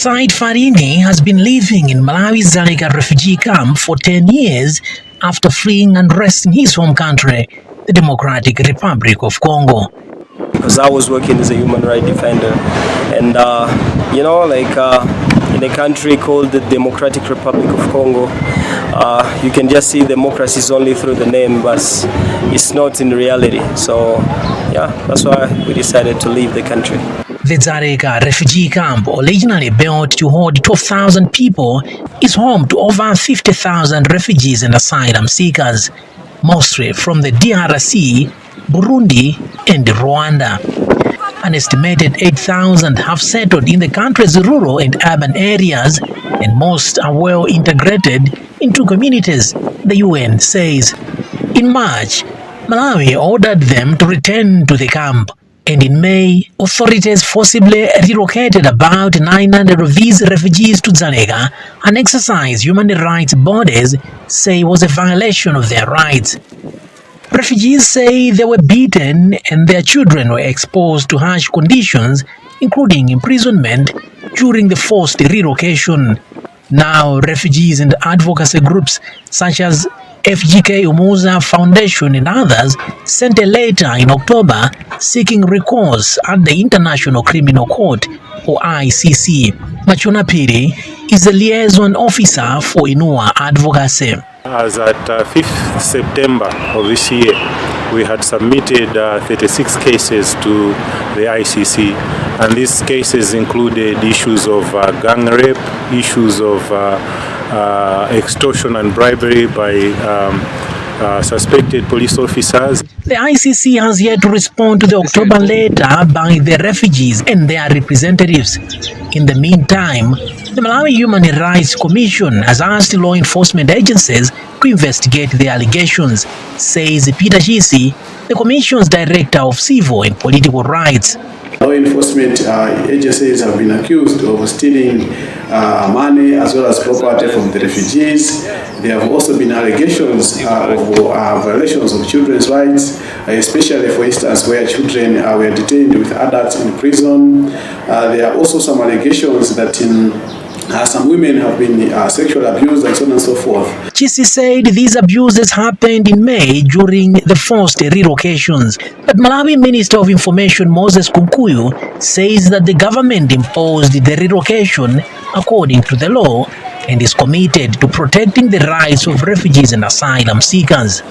Said Farini has been living in Malawi's Dzaleka refugee camp for 10 years after fleeing unrest in his home country, the Democratic Republic of Congo. Because I was working as a human rights defender, and in a country called the Democratic Republic of Congo, you can just see democracy is only through the name, but it's not in reality. So yeah, that's why we decided to leave the country. The Dzaleka refugee camp, originally built to hold 12,000 people, is home to over 50,000 refugees and asylum seekers, mostly from the DRC, Burundi, and Rwanda. An estimated 8,000 have settled in the country's rural and urban areas, and most are well integrated into communities, the UN says. In March, Malawi ordered them to return to the camp, and in May, authorities forcibly relocated about 900 of these refugees to Dzaleka, an exercise human rights bodies say was a violation of their rights. Refugees say they were beaten and their children were exposed to harsh conditions, including imprisonment, during the forced relocation. Now, refugees and advocacy groups such as FGK Umuza Foundation and others sent a letter in October seeking recourse at the International Criminal Court, or ICC. Machona Piri is the liaison officer for Inua Advocacy. As at 5th September of this year, we had submitted 36 cases to the ICC, and these cases included issues of gang rape, issues of extortion and bribery by suspected police officers. The ICC has yet to respond to the October letter by the refugees and their representatives. In the meantime, the Malawi.Human Rights Commission has asked law enforcement agencies to investigate the allegations, says Peter Chisi, the Commission's Director of Civil and Political Rights. Law enforcement agencies have been accused of stealing money as well as property from the refugees. There have also been allegations of violations of children's rights, especially, for instance, where children were detained with adults in prison. There are also some allegations that some women have been sexually abused and so on and so forth. Chisi said these abuses happened in May during the forced relocations. But Malawi Minister of Information Moses Kunkuyu says that the government imposed the relocation according to the law and is committed to protecting the rights of refugees and asylum seekers.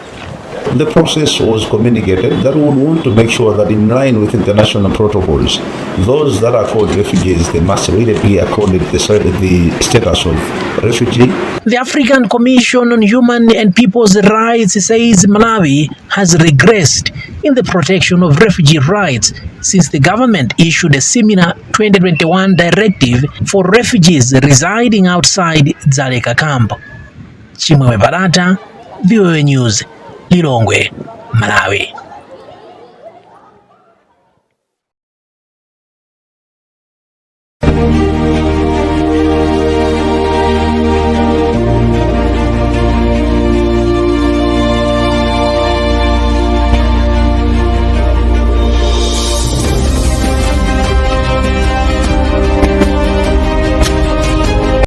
The process was communicated that we would want to make sure that in line with international protocols, those that are called refugees, they must really be accorded the status of refugee. The African Commission on Human and People's Rights says Malawi has regressed in the protection of refugee rights since the government issued a similar 2021 directive for refugees residing outside Dzaleka camp. Chimwemwe Padatha, VOA News, Lilongwe, Malawi.